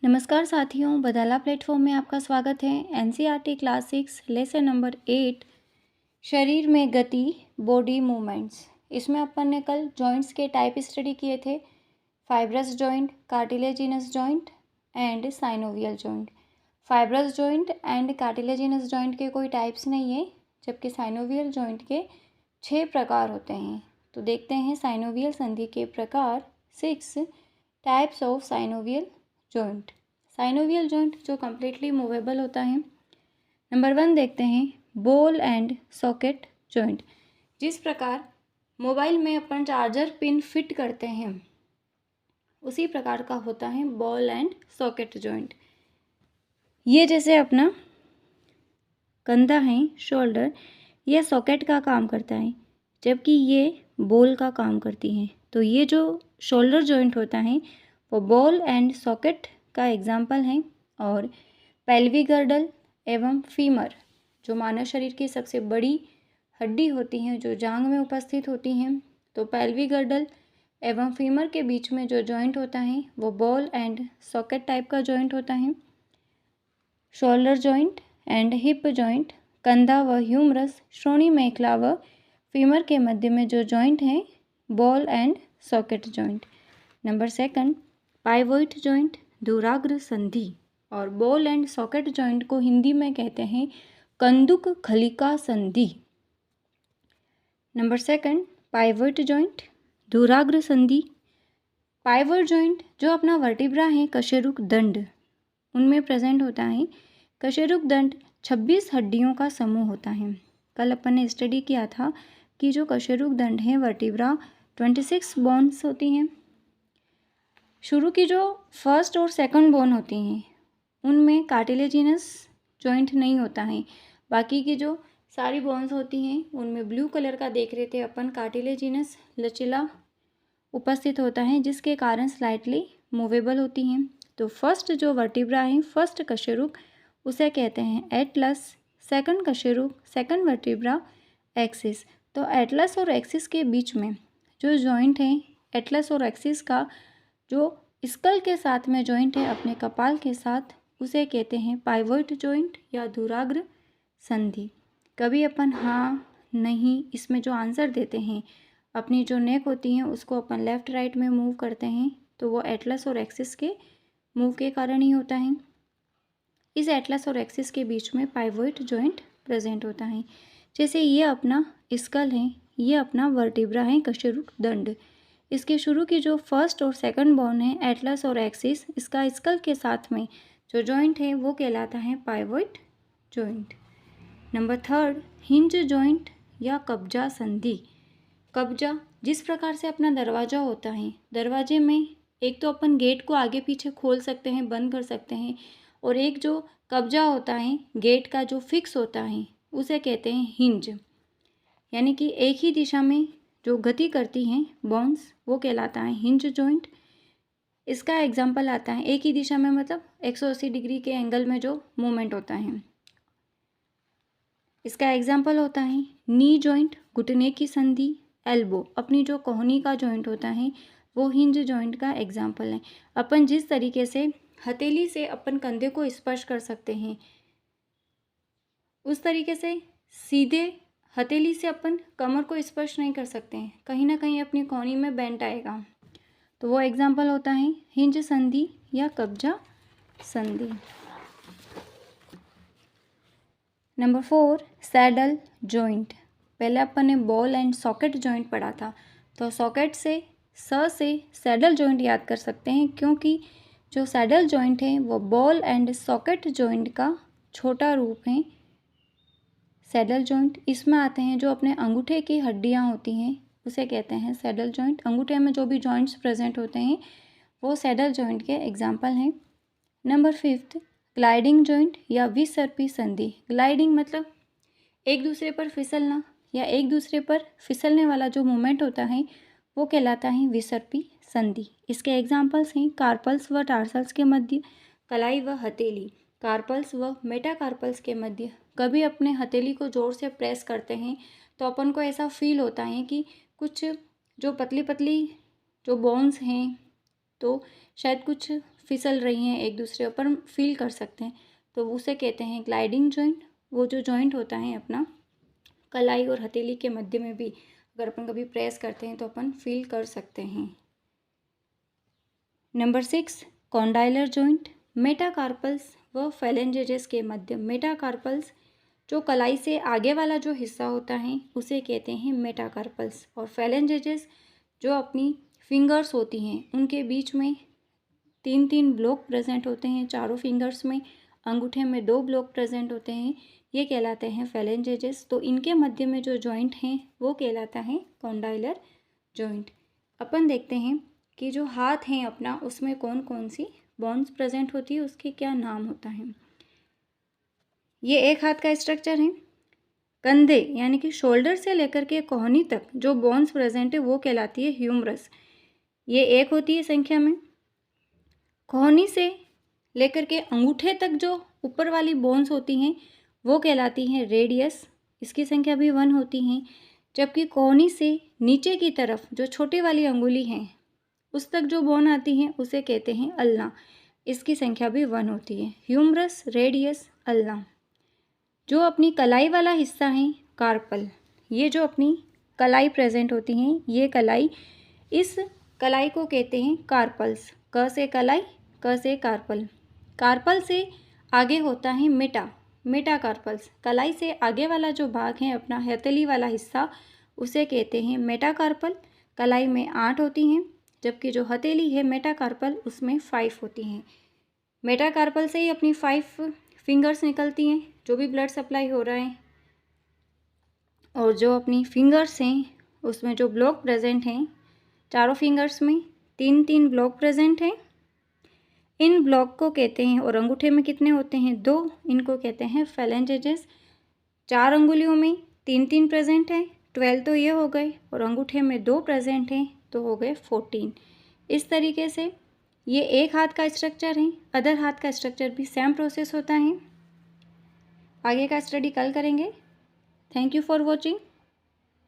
नमस्कार साथियों, बदाला प्लेटफॉर्म में आपका स्वागत है। एनसीईआरटी क्लास 6 लेसन नंबर 8 शरीर में गति बॉडी मूवमेंट्स। इसमें अपन ने कल जॉइंट्स के टाइप स्टडी किए थे। Fibrous joint, cartilaginous joint and synovial joint. Fibrous joint and cartilaginous joint के कोई टाइप्स नहीं है, जबकि साइनोवियल जॉइंट के 6 प्रकार होते हैं। तो देखते हैं साइनोवियल संधि के प्रकार। 6 types of synovial joint. Synovial joint जो कम्प्लीटली मूवेबल होता है। नंबर 1 देखते हैं, बॉल एंड सॉकेट जॉइंट। जिस प्रकार मोबाइल में अपन चार्जर पिन फिट करते हैं उसी प्रकार का होता है बॉल एंड सॉकेट जॉइंट। ये जैसे अपना कंधा है, शोल्डर, यह सॉकेट का काम करता है, जबकि ये बॉल का काम करती है। तो ये जो शोल्डर जॉइंट होता है वो बॉल एंड सॉकेट का एग्जाम्पल है। और पेल्विक गर्डल एवं फीमर जो मानव शरीर की सबसे बड़ी हड्डी होती हैं, जो जांघ में उपस्थित होती हैं, तो पेल्विक गर्डल एवं फीमर के बीच में जो जॉइंट होता है वो बॉल एंड सॉकेट टाइप का जॉइंट होता है। Shoulder joint and hip joint, कंधा व ह्यूमरस, श्रोणि मेखला व फीमर के मध्य में जो जॉइंट है ball and socket joint. Number 2 pivot joint, धुराग्र संधि। और बॉल एंड सॉकेट जॉइंट को हिंदी में कहते हैं कंदुक खलिका संधि। नंबर 2 पाइवोट जॉइंट, धुराग्र संधि। पाइवोट जॉइंट जो अपना वर्टिब्रा है कशेरुक दंड, उनमें प्रेजेंट होता है। कशेरुक दंड 26 हड्डियों का समूह होता है। कल अपन ने स्टडी किया था कि जो कशेरुक दंड है वर्टिब्रा 26 बोन्स होती हैं। शुरू की जो फर्स्ट और सेकंड बोन होती हैं उनमें कार्टिलेजिनस जॉइंट नहीं होता है। बाकी की जो सारी बोन्स होती हैं उनमें ब्लू कलर का देख रहे थे अपन, कार्टिलेजिनस लचीला उपस्थित होता है, जिसके कारण स्लाइटली मूवेबल होती हैं। तो फर्स्ट जो वर्टिब्रा है, फर्स्ट कशेरुक, उसे कहते हैं एटलस। सेकंड कशेरुक, सेकंड वर्टिब्रा एक्सिस। तो एटलस और एक्सिस के बीच में जो जॉइंट है, एटलस और एक्सिस का जो स्कल के साथ में जॉइंट है अपने कपाल के साथ, उसे कहते हैं पाइवोट जॉइंट या धुराग्र संधि। कभी अपन हाँ नहीं इसमें जो आंसर देते हैं, अपनी जो नेक होती है उसको अपन लेफ़्ट राइट में मूव करते हैं, तो वो एटलस और एक्सिस के मूव के कारण ही होता है। इस एटलस और एक्सिस के बीच में पाइवोट जॉइंट प्रेजेंट होता है। जैसे ये अपना स्कल है, ये अपना वर्टिब्रा है कशेरुक दंड। इसके शुरू की जो फर्स्ट और सेकंड बोन है एटलस और एक्सिस, इसका स्कल के साथ में जो जॉइंट है वो कहलाता है pivot joint. Number 3 hinge joint या कब्जा संधि। कब्जा जिस प्रकार से अपना दरवाज़ा होता है, दरवाजे में एक तो अपन गेट को आगे पीछे खोल सकते हैं, बंद कर सकते हैं, और एक जो कब्जा होता है गेट का जो फिक्स होता है उसे कहते हैं हिंज। यानी कि एक ही दिशा में जो गति करती हैं बोन्स वो कहलाता है हिंज जॉइंट। इसका एग्जाम्पल आता है एक ही दिशा में, मतलब 180 डिग्री के एंगल में जो मूवमेंट होता है, इसका एग्जाम्पल होता है नी जॉइंट, घुटने की संधि। एल्बो अपनी जो कोहनी का जॉइंट होता है वो हिंज जॉइंट का एग्जाम्पल है। अपन जिस तरीके से हथेली से अपन कंधे को स्पर्श कर सकते हैं, उस तरीके से सीधे हथेली से अपन कमर को स्पर्श नहीं कर सकते हैं, कहीं ना कहीं अपनी कोहनी में बेंट आएगा। तो वो एग्जाम्पल होता है हिंज संधि या कब्जा संधि। Number 4 saddle joint. पहले अपन ने बॉल एंड सॉकेट जॉइंट पढ़ा था, तो सॉकेट से सैडल जॉइंट याद कर सकते हैं, क्योंकि जो सैडल जॉइंट है वो बॉल एंड सॉकेट जॉइंट का छोटा रूप है। सैडल जॉइंट इसमें आते हैं जो अपने अंगूठे की हड्डियां होती हैं उसे कहते हैं सैडल जॉइंट। अंगूठे में जो भी जॉइंट्स प्रेजेंट होते हैं वो सैडल जॉइंट के एग्जाम्पल हैं। नंबर 5 ग्लाइडिंग जॉइंट या विसर्पी संधि। ग्लाइडिंग मतलब एक दूसरे पर फिसलना या एक दूसरे पर फिसलने वाला जो मूवमेंट होता है वो कहलाता है विसर्पी संधि। इसके एग्जाम्पल्स हैं कार्पल्स व टार्सल्स के मध्य, कलाई व हथेली, कार्पल्स व मेटाकार्पल्स के मध्य। कभी अपने हथेली को ज़ोर से प्रेस करते हैं तो अपन को ऐसा फील होता है कि कुछ जो पतली पतली जो बोन्स हैं तो शायद कुछ फिसल रही हैं एक दूसरे ऊपर, फील कर सकते हैं, तो उसे कहते हैं ग्लाइडिंग जॉइंट। वो जो जॉइंट होता है अपना कलाई और हथेली के मध्य में भी अगर अपन कभी प्रेस करते हैं तो अपन फील कर सकते हैं। Number 6, condylar joint. मेटाकार्पल्स व फेलेंजेजेस के मध्य, मेटाकार्पल्स जो कलाई से आगे वाला जो हिस्सा होता है उसे कहते हैं मेटाकार्पल्स, और फेलेंजेजेस जो अपनी फिंगर्स होती हैं उनके बीच में 3 ब्लॉक प्रेजेंट होते हैं, चारों फिंगर्स में, अंगूठे में 2 ब्लॉक प्रेजेंट होते हैं, ये कहलाते हैं फेलेंजेजेस। तो इनके मध्य में जो जॉइंट हैं वो कहलाता है कॉन्डाइलर जॉइंट। अपन देखते हैं कि जो हाथ हैं अपना उसमें कौन कौन सी बोन्स प्रेजेंट होती है, उसके क्या नाम होता है। ये एक हाथ का स्ट्रक्चर है। कंधे यानी कि शोल्डर से लेकर के कोहनी तक जो बोन्स प्रेजेंट है वो कहलाती है ह्यूमरस, ये एक होती है संख्या में। कोहनी से लेकर के अंगूठे तक जो ऊपर वाली बोन्स होती हैं वो कहलाती हैं रेडियस, इसकी संख्या भी 1 होती हैं। जबकि कोहनी से नीचे की तरफ जो छोटी वाली अंगुली है उस तक जो बोन आती हैं उसे कहते हैं अल्ना, इसकी संख्या भी 1 होती है। Humerus, radius, ulna. जो अपनी कलाई वाला हिस्सा है कार्पल, ये जो अपनी कलाई प्रेजेंट होती हैं ये कलाई, इस कलाई को कहते हैं कार्पल्स। क से कलाई, क से कार्पल। कार्पल से आगे होता है मेटाकार्पल्स। कलाई से आगे वाला जो भाग है अपना हथेली वाला हिस्सा उसे कहते हैं मेटाकार्पल। कलाई में 8 होती हैं, जबकि जो हथेली है मेटाकार्पल उसमें 5 होती हैं। मेटाकार्पल से ही अपनी 5 फिंगर्स निकलती हैं जो भी ब्लड सप्लाई हो रहा है, और जो अपनी फिंगर्स हैं उसमें जो ब्लॉक प्रेजेंट हैं, चारों फिंगर्स में 3 ब्लॉक प्रेजेंट हैं। इन ब्लॉक को कहते हैं, और अंगूठे में कितने होते हैं 2, इनको कहते हैं फेलेंजेजेस। 4 अंगुलियों में 3 प्रेजेंट है, 12 तो ये हो गए, और अंगूठे में 2 प्रेजेंट हैं तो हो गए 14। इस तरीके से ये एक हाथ का स्ट्रक्चर है। अदर हाथ का स्ट्रक्चर भी सेम प्रोसेस होता है। आगे का स्टडी कल करेंगे। Thank you for watching.